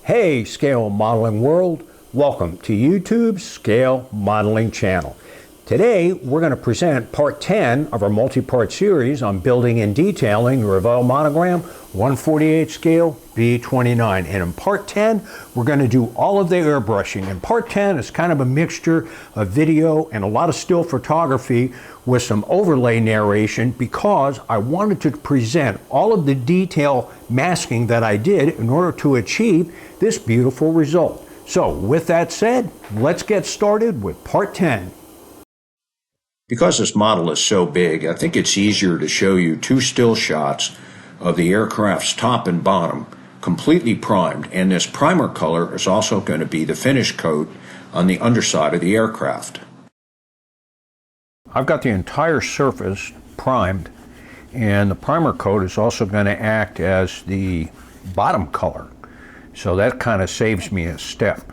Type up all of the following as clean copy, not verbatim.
Hey Scale Modeling World, welcome to YouTube's Scale Modeling channel. Today we're going to present part 10 of our multi-part series on building and detailing the Revell monogram 148 scale B29. And in part 10 we're going to do all of the airbrushing. And part 10 is kind of a mixture of video and a lot of still photography with some overlay narration, because I wanted to present all of the detail masking that I did in order to achieve this beautiful result. So with that said, let's get started with part 10. Because this model is so big, I think it's easier to show you two still shots of the aircraft's top and bottom completely primed, and this primer color is also going to be the finish coat on the underside of the aircraft. I've got the entire surface primed, and the primer coat is also going to act as the bottom color, so that kind of saves me a step.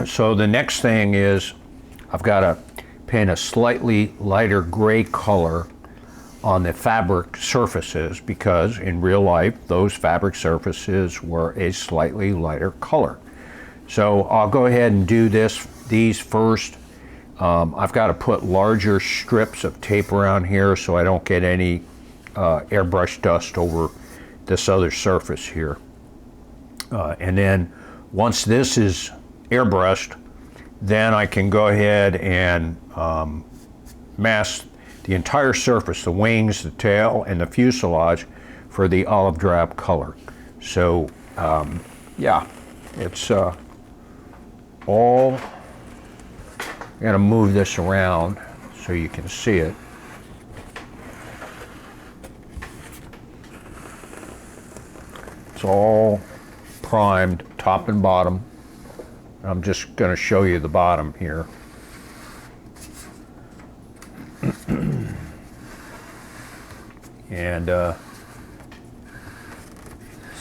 So the next thing is I've got to paint a slightly lighter gray color on the fabric surfaces, because in real life those fabric surfaces were a slightly lighter color. So I'll go ahead and do these first. I've got to put larger strips of tape around here so I don't get any airbrush dust over this other surface here. And then once this is airbrushed, then I can go ahead and mask the entire surface, the wings, the tail, and the fuselage for the olive drab color. So yeah, it's all, I'm going to move this around so you can see it. It's all primed top and bottom. I'm just going to show you the bottom here. And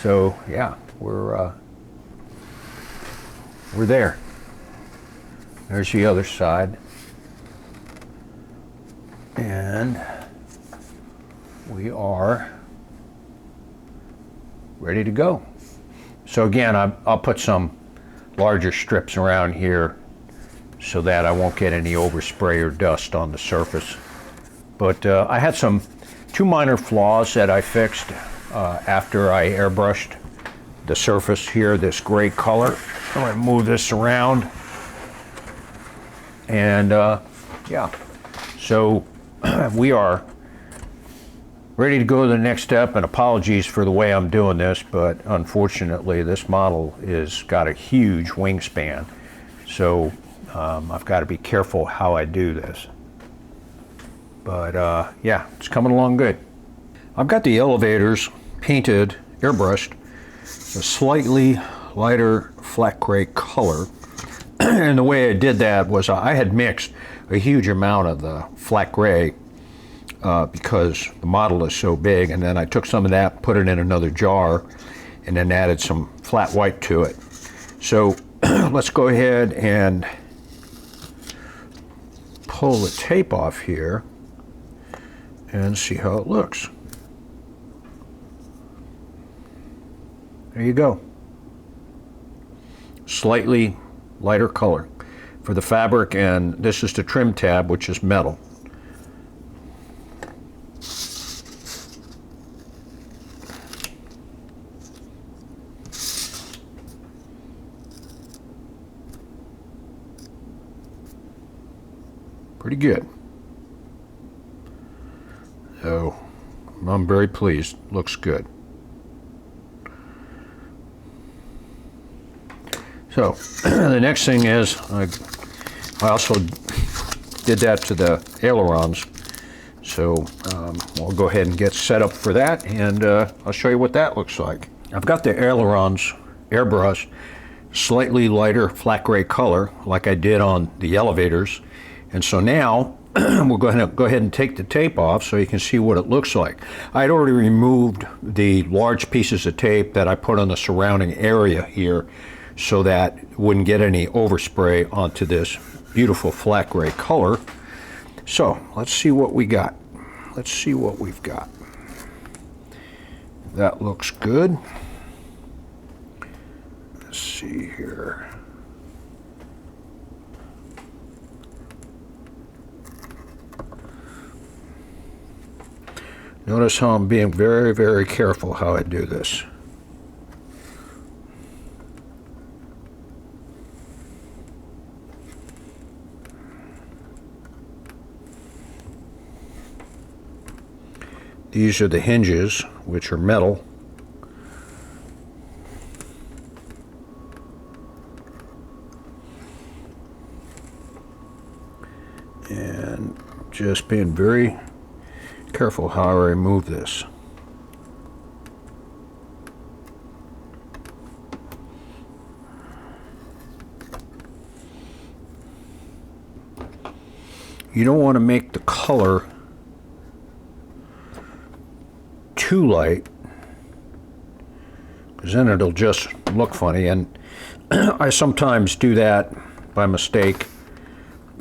so yeah, we're there. There's the other side, and we are ready to go. So again, I'll put some larger strips around here so that I won't get any overspray or dust on the surface. But I had two minor flaws that I fixed after I airbrushed the surface here, this gray color. I'm going to move this around. And yeah, so we are ready to go to the next step, and apologies for the way I'm doing this, but unfortunately this model is got a huge wingspan, so I've got to be careful how I do this. But yeah, it's coming along good. I've got the elevators painted, airbrushed, a slightly lighter flat gray color. And the way I did that was I had mixed a huge amount of the flat gray because the model is so big, and then I took some of that, put it in another jar, and then added some flat white to it. So let's go ahead and pull the tape off here and see how it looks. There you go. Slightly lighter color for the fabric, and this is the trim tab, which is metal. Pretty good. So I'm very pleased. Looks good. So the next thing is I also did that to the ailerons. So we'll go ahead and get set up for that, and I'll show you what that looks like. I've got the ailerons airbrushed, slightly lighter flat gray color like I did on the elevators. And so now we're going to go ahead and take the tape off so you can see what it looks like. I'd already removed the large pieces of tape that I put on the surrounding area here so that it wouldn't get any overspray onto this beautiful flat gray color. So let's see what we got. Let's see what we've got. That looks good. Let's see here. Notice how I'm being very, very careful how I do this. These are the hinges, which are metal. And just being very careful how I remove this. You don't want to make the color too light, because then it'll just look funny, and I sometimes do that by mistake.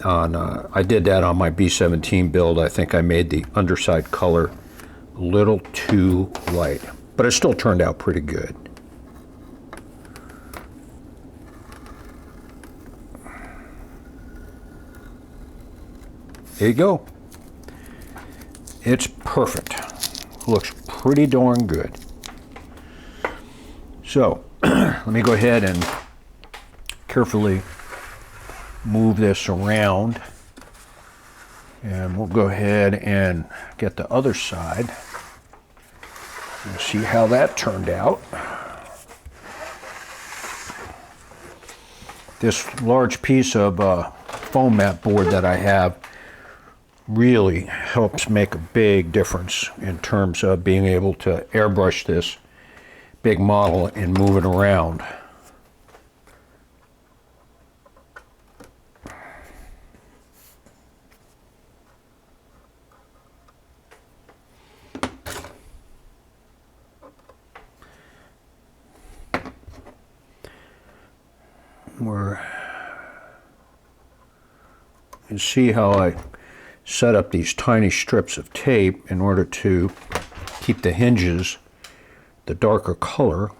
I did that on my B17 build. I think I made the underside color a little too light, but it still turned out pretty good. There you go. It's perfect. Looks pretty darn good. So let me go ahead and carefully move this around, and we'll go ahead and get the other side and see how that turned out. This large piece of foam mat board that I have really helps make a big difference in terms of being able to airbrush this big model and move it around. You see how I set up these tiny strips of tape in order to keep the hinges the darker color.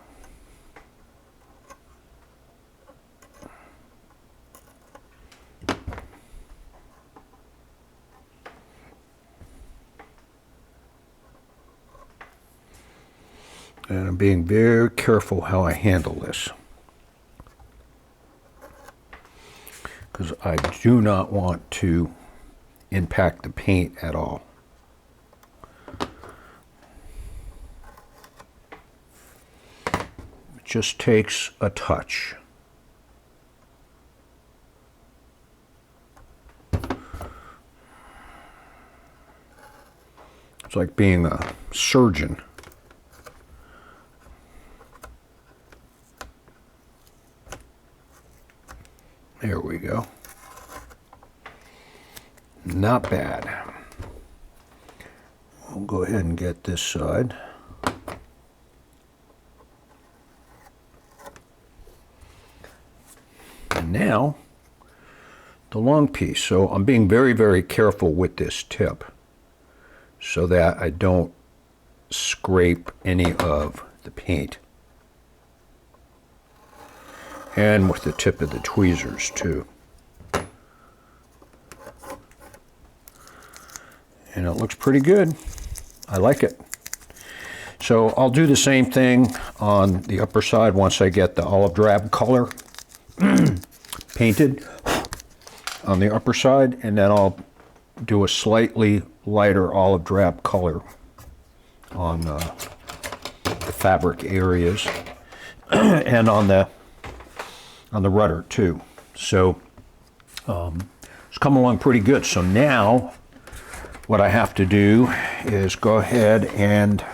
And I'm being very careful how I handle this, because I do not want to impact the paint at all. It just takes a touch. It's like being a surgeon. There we go. Not bad. We'll go ahead and get this side. And now, the long piece. So I'm being very, very careful with this tip so that I don't scrape any of the paint. And with the tip of the tweezers too. And it looks pretty good. I like it. So I'll do the same thing on the upper side once I get the olive drab color painted on the upper side, and then I'll do a slightly lighter olive drab color on the fabric areas and on the rudder too. So it's coming along pretty good. So now what I have to do is go ahead and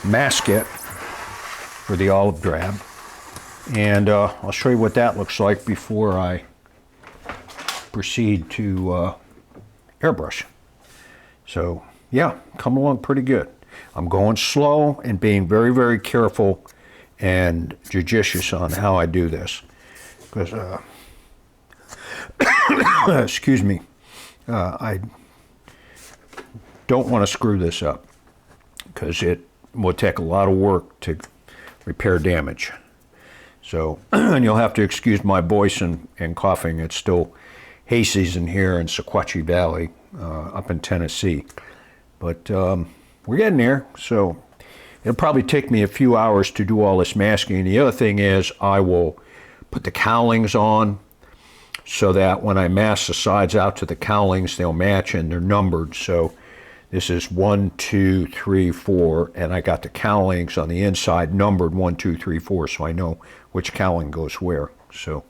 mask it for the olive drab, and I'll show you what that looks like before I proceed to airbrush. So yeah, coming along pretty good. I'm going slow and being very, very careful and judicious on how I do this, because excuse me, I don't want to screw this up, because it will take a lot of work to repair damage. So, and you'll have to excuse my voice and coughing. It's still hay season here in Sequatchie Valley, up in Tennessee. But we're getting there, so it'll probably take me a few hours to do all this masking. The other thing is I will put the cowlings on so that when I mask the sides out to the cowlings, they'll match and they're numbered. So this is 1, 2, 3, 4, and I got the cowlings on the inside numbered 1, 2, 3, 4, so I know which cowling goes where. So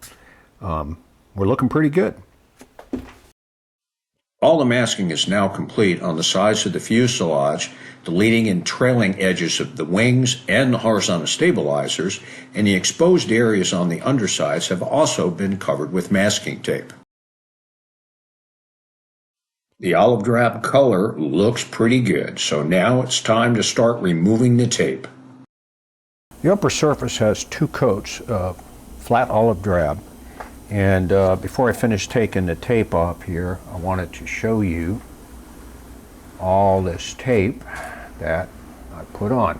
we're looking pretty good. All the masking is now complete on the sides of the fuselage, the leading and trailing edges of the wings and the horizontal stabilizers, and the exposed areas on the undersides have also been covered with masking tape. The olive drab color looks pretty good, so now it's time to start removing the tape. The upper surface has 2 coats of flat olive drab. And before I finish taking the tape off here, I wanted to show you all this tape that I put on.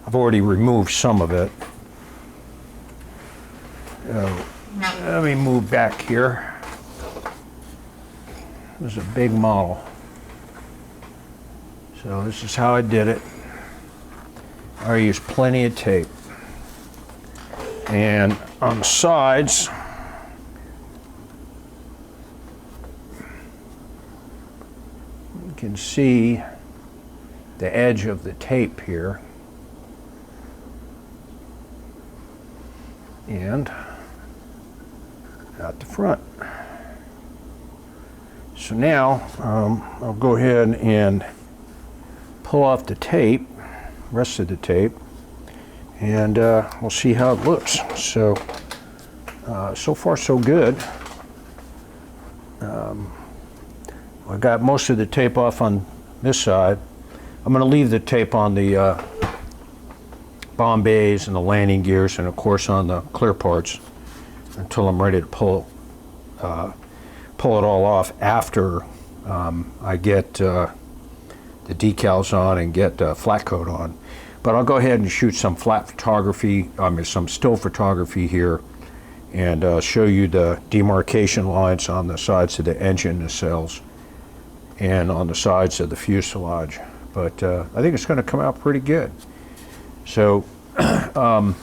I've already removed some of it. Let me move back here. This is a big model. So this is how I did it. I used plenty of tape. And on the sides, you can see the edge of the tape here, and out the front. So now I'll go ahead and pull off the tape, rest of the tape, and we'll see how it looks. So so far so good. I got most of the tape off on this side. I'm going to leave the tape on the bomb bays and the landing gears, and of course on the clear parts, until I'm ready to pull it all off after I get the decals on and get flat coat on. But I'll go ahead and shoot some flat photography, some still photography here, and show you the demarcation lines on the sides of the engine nacelles and on the sides of the fuselage. But I think it's going to come out pretty good. So the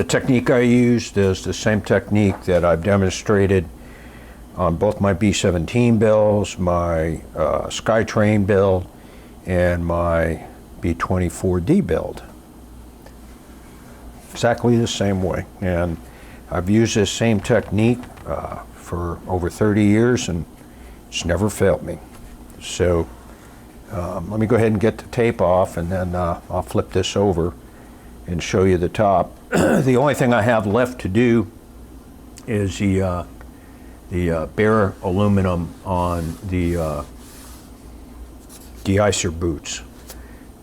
technique I used is the same technique that I've demonstrated on both my B-17 builds, my Skytrain build, and my B-24D build. Exactly the same way. And I've used this same technique for over 30 years, and it's never failed me. So let me go ahead and get the tape off, and then I'll flip this over and show you the top. The only thing I have left to do is the bare aluminum on the de-icer boots.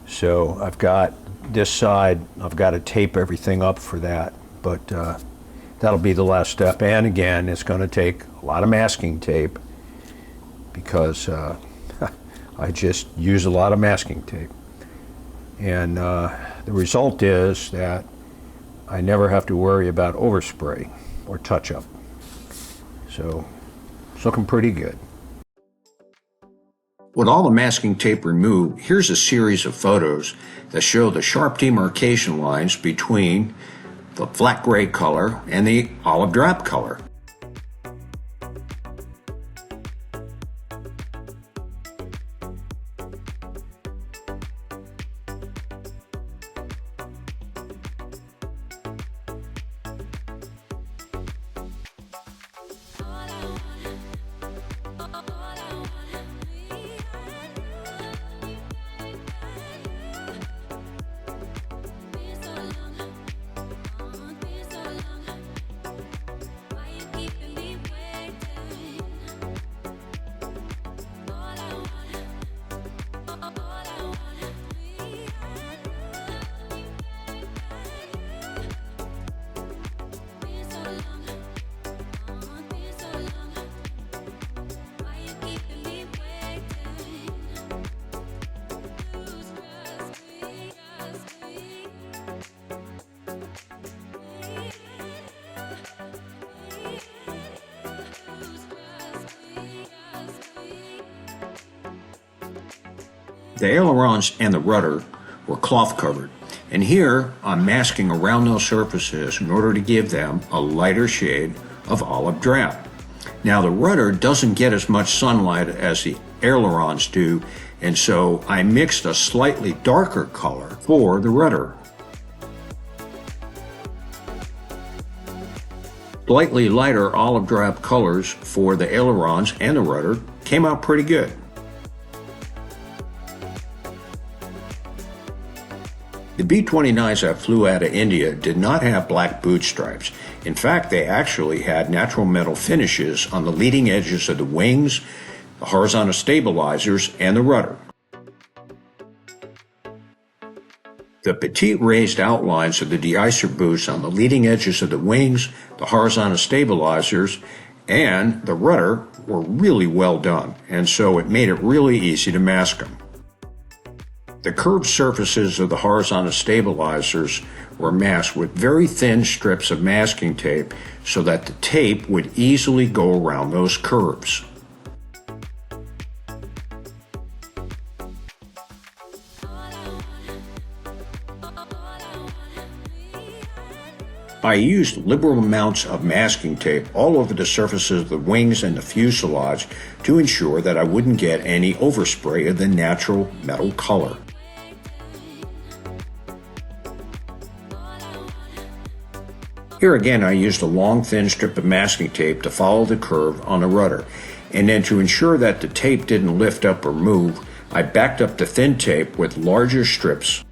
So I've got this side, I've got to tape everything up for that, but that'll be the last step. And again, it's going to take a lot of masking tape, because I just use a lot of masking tape. And the result is that I never have to worry about overspray or touch-up. So it's looking pretty good. With all the masking tape removed, here's a series of photos that show the sharp demarcation lines between the flat gray color and the olive drab color. The ailerons and the rudder were cloth covered, and here I'm masking around those surfaces in order to give them a lighter shade of olive drab. Now the rudder doesn't get as much sunlight as the ailerons do, and so I mixed a slightly darker color for the rudder. Slightly lighter olive drab colors for the ailerons and the rudder came out pretty good. The B-29s that flew out of India did not have black boot stripes. In fact, they actually had natural metal finishes on the leading edges of the wings, the horizontal stabilizers, and the rudder. The petite raised outlines of the de-icer boots on the leading edges of the wings, the horizontal stabilizers, and the rudder were really well done, and so it made it really easy to mask them. The curved surfaces of the horizontal stabilizers were masked with very thin strips of masking tape so that the tape would easily go around those curves. I used liberal amounts of masking tape all over the surfaces of the wings and the fuselage to ensure that I wouldn't get any overspray of the natural metal color. Here again I used a long thin strip of masking tape to follow the curve on the rudder, and then to ensure that the tape didn't lift up or move, I backed up the thin tape with larger strips.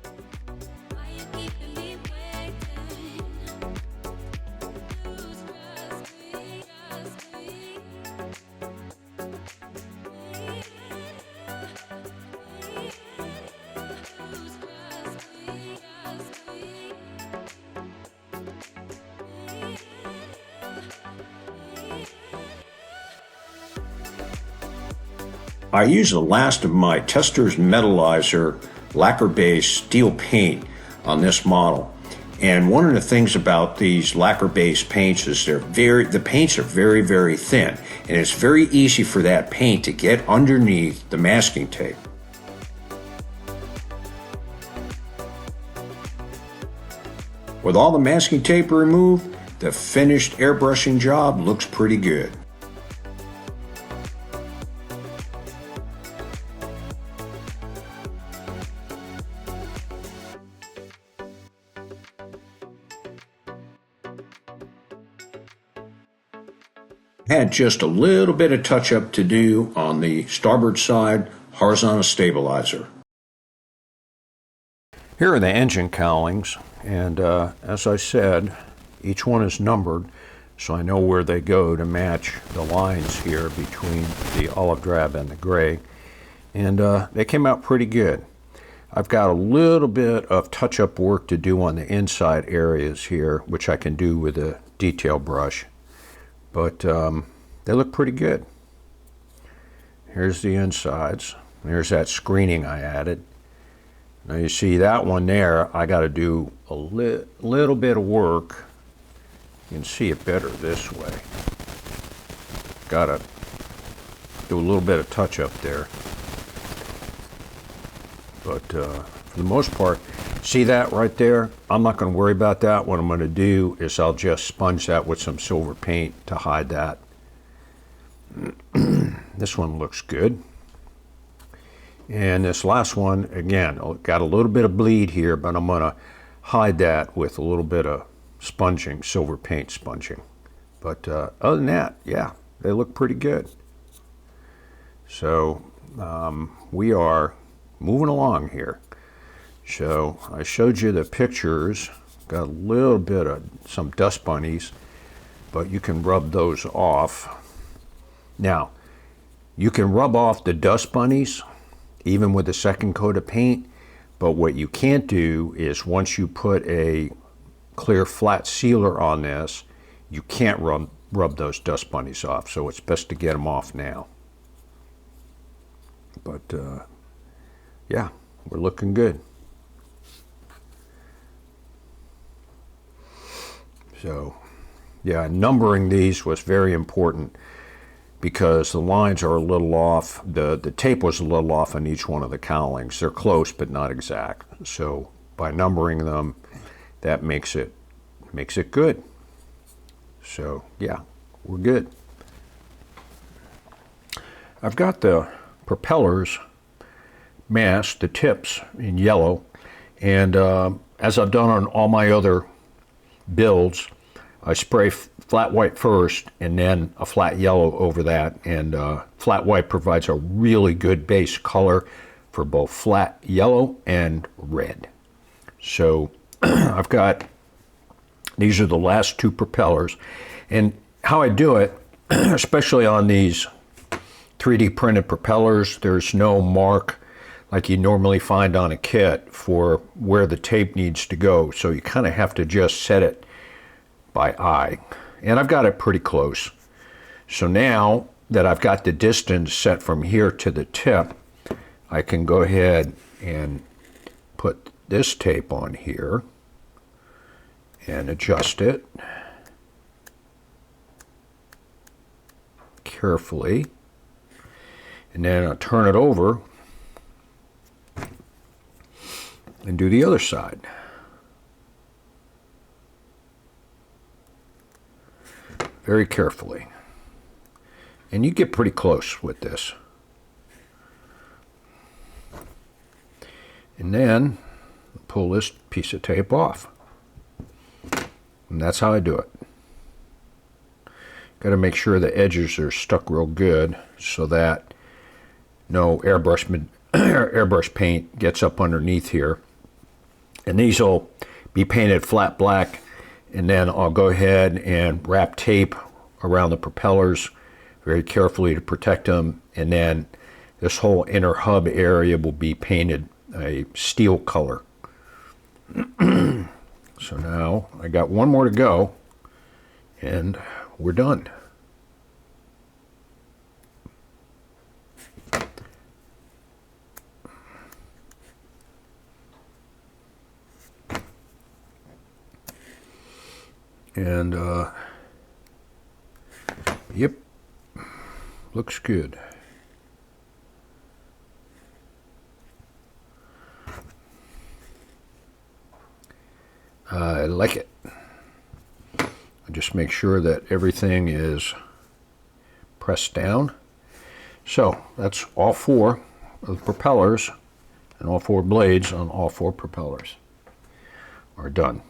I used the last of my Tester's Metallizer lacquer-based steel paint on this model. And one of the things about these lacquer-based paints is the paints are very, very thin. And it's very easy for that paint to get underneath the masking tape. With all the masking tape removed, the finished airbrushing job looks pretty good. Had just a little bit of touch-up to do on the starboard side horizontal stabilizer. Here are the engine cowlings, and as I said, each one is numbered, so I know where they go to match the lines here between the olive drab and the gray, and they came out pretty good. I've got a little bit of touch-up work to do on the inside areas here, which I can do with a detail brush. But they look pretty good. Here's the insides. There's that screening I added. Now you see that one there, I got to do a little bit of work. You can see it better this way. Got to do a little bit of touch up there. But for the most part, see that right there? I'm not going to worry about that. What I'm going to do is I'll just sponge that with some silver paint to hide that. This one looks good. And this last one, again, got a little bit of bleed here, but I'm going to hide that with a little bit of sponging, silver paint sponging. But other than that, yeah, they look pretty good. So we are moving along here. So I showed you the pictures, got a little bit of some dust bunnies, but you can rub those off. Now, you can rub off the dust bunnies even with a second coat of paint, but what you can't do is once you put a clear flat sealer on this, you can't rub those dust bunnies off, so it's best to get them off now. But yeah, we're looking good. So yeah, numbering these was very important. because the lines are a little off. The tape was a little off on each one of the cowlings. They're close but not exact. So by numbering them, that makes it good. So yeah, we're good. I've got the propellers masked, the tips in yellow, and as I've done on all my other builds, I spray flat white first and then a flat yellow over that, and flat white provides a really good base color for both flat yellow and red. So I've got, these are the last two propellers, and how I do it, especially on these 3D printed propellers, there's no mark like you normally find on a kit for where the tape needs to go, so you kind of have to just set it by eye. And I've got it pretty close. So now that I've got the distance set from here to the tip, I can go ahead and put this tape on here and adjust it carefully. And then I'll turn it over and do the other side. Very carefully. And you get pretty close with this. And then pull this piece of tape off. And that's how I do it. Got to make sure the edges are stuck real good so that no airbrush paint gets up underneath here. And these will be painted flat black, and then I'll go ahead and wrap tape around the propellers very carefully to protect them, and then this whole inner hub area will be painted a steel color. So now I got one more to go and we're done. And yep, looks good. I like it. I just make sure that everything is pressed down. So that's all four of the propellers, and all four blades on all four propellers are done.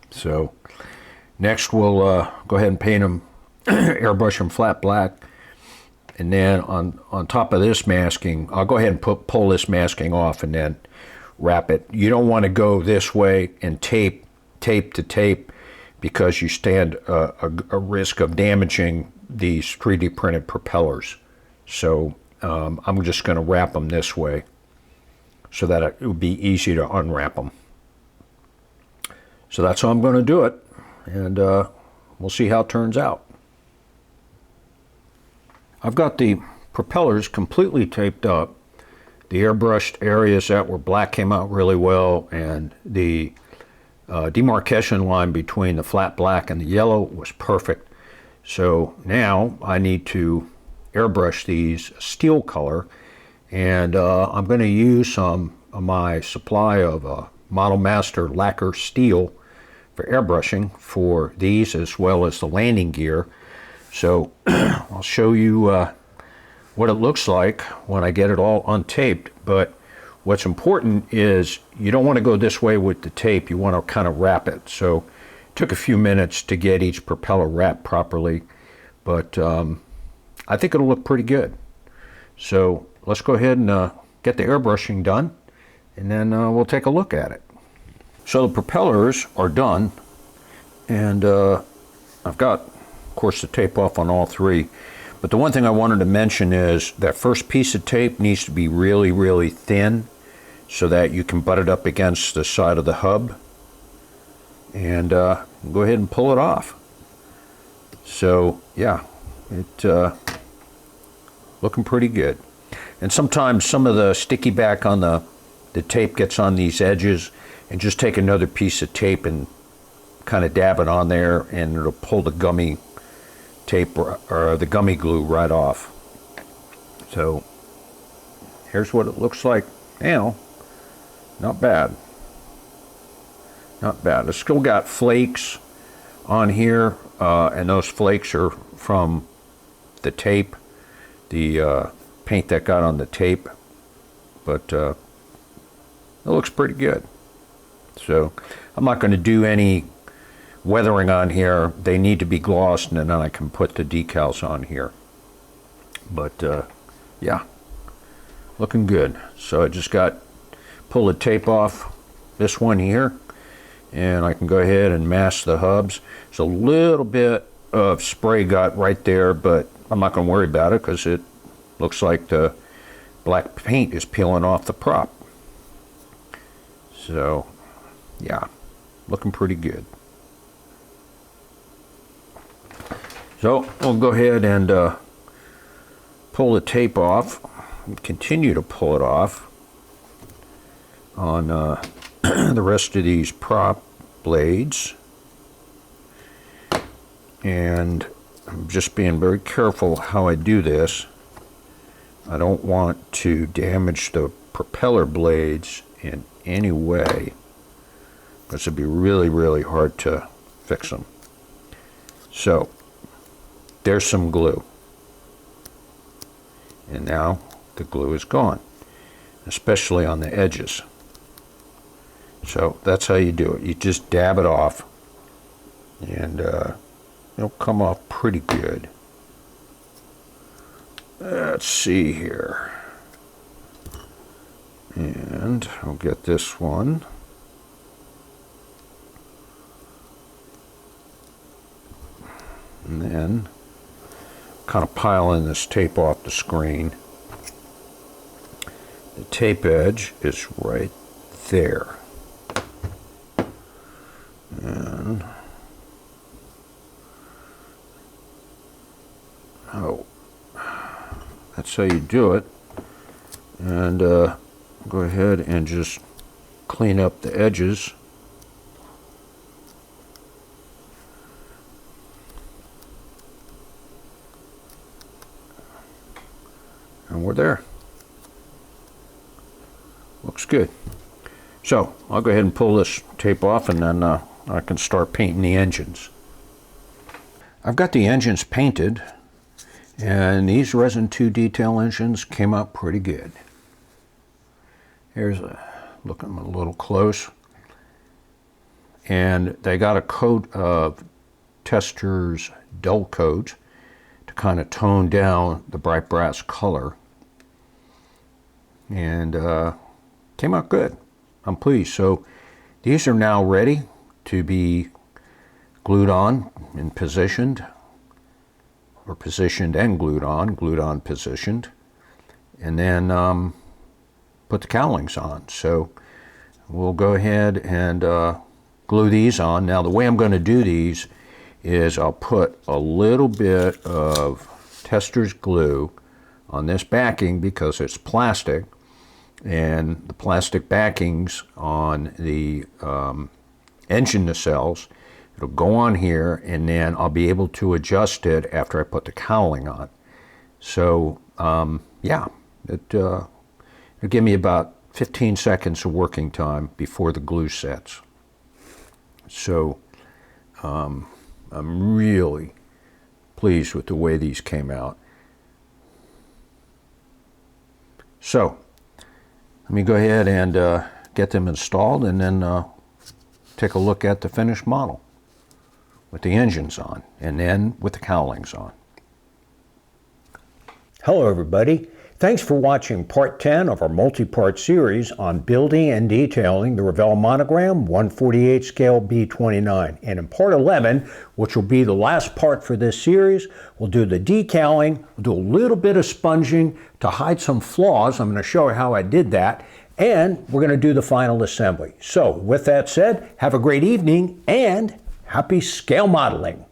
So next we'll go ahead and paint them, airbrush them flat black, and then on top of this masking, I'll go ahead and pull this masking off and then wrap it. You don't want to go this way and tape to tape, because you stand a risk of damaging these 3D printed propellers. So I'm just going to wrap them this way so that it would be easy to unwrap them. So that's how I'm going to do it, and we'll see how it turns out. I've got the propellers completely taped up. The airbrushed areas that were black came out really well, and the demarcation line between the flat black and the yellow was perfect. So now I need to airbrush these steel color, and I'm going to use some of my supply of Model Master lacquer steel for airbrushing for these, as well as the landing gear. So I'll show you what it looks like when I get it all untaped. But what's important is you don't want to go this way with the tape. You want to kind of wrap it. So it took a few minutes to get each propeller wrapped properly, but I think it'll look pretty good. So let's go ahead and get the airbrushing done, and then we'll take a look at it. So the propellers are done, and I've got, of course, the tape off on all three. But the one thing I wanted to mention is that first piece of tape needs to be really, really thin so that you can butt it up against the side of the hub. And go ahead and pull it off. So yeah, it looking pretty good. And sometimes some of the sticky back on the tape gets on these edges, and just take another piece of tape and kind of dab it on there, and it'll pull the gummy tape or the gummy glue right off. So here's what it looks like now. Not bad. Not bad. It's still got flakes on here, and those flakes are from the tape, the paint that got on the tape, but it looks pretty good. So I'm not going to do any weathering on here. They need to be glossed, and then I can put the decals on here. But yeah, looking good. So I just pull the tape off this one here, and I can go ahead and mask the hubs. There's a little bit of spray got right there, but I'm not going to worry about it because it looks like the black paint is peeling off the prop. So yeah, looking pretty good. So we'll go ahead and pull the tape off and continue to pull it off on the rest of these prop blades. And I'm just being very careful how I do this. I don't want to damage the propeller blades in any way, because it'd be really, really hard to fix them. So there's some glue. And now the glue is gone, especially on the edges. So that's how you do it. You just dab it off, and it'll come off pretty good. Let's see here. And I'll get this one. And then kind of piling this tape off the screen. The tape edge is right there. And that's how you do it. And go ahead and just clean up the edges. And we're there. Looks good. So I'll go ahead and pull this tape off, and then I can start painting the engines. I've got the engines painted, and these resin 2 detail engines came out pretty good. Here's a look at them a little close. And they got a coat of Tester's dull coat to kind of tone down the bright brass color. And came out good. I'm pleased. So these are now ready to be glued on and positioned, or positioned and glued on, positioned, and then put the cowlings on. So we'll go ahead and glue these on. Now the way I'm going to do these is I'll put a little bit of Tester's glue on this backing because it's plastic, and the plastic backings on the engine nacelles, it'll go on here, and then I'll be able to adjust it after I put the cowling on. So yeah, it'll give me about 15 seconds of working time before the glue sets. So I'm really pleased with the way these came out. So let me go ahead and get them installed, and then take a look at the finished model with the engines on, and then with the cowlings on. Hello everybody. Thanks for watching part 10 of our multi-part series on building and detailing the Revell Monogram 148 scale B29. And in part 11, which will be the last part for this series, we'll do the decaling, we'll do a little bit of sponging to hide some flaws. I'm going to show you how I did that. And we're going to do the final assembly. So with that said, have a great evening and happy scale modeling.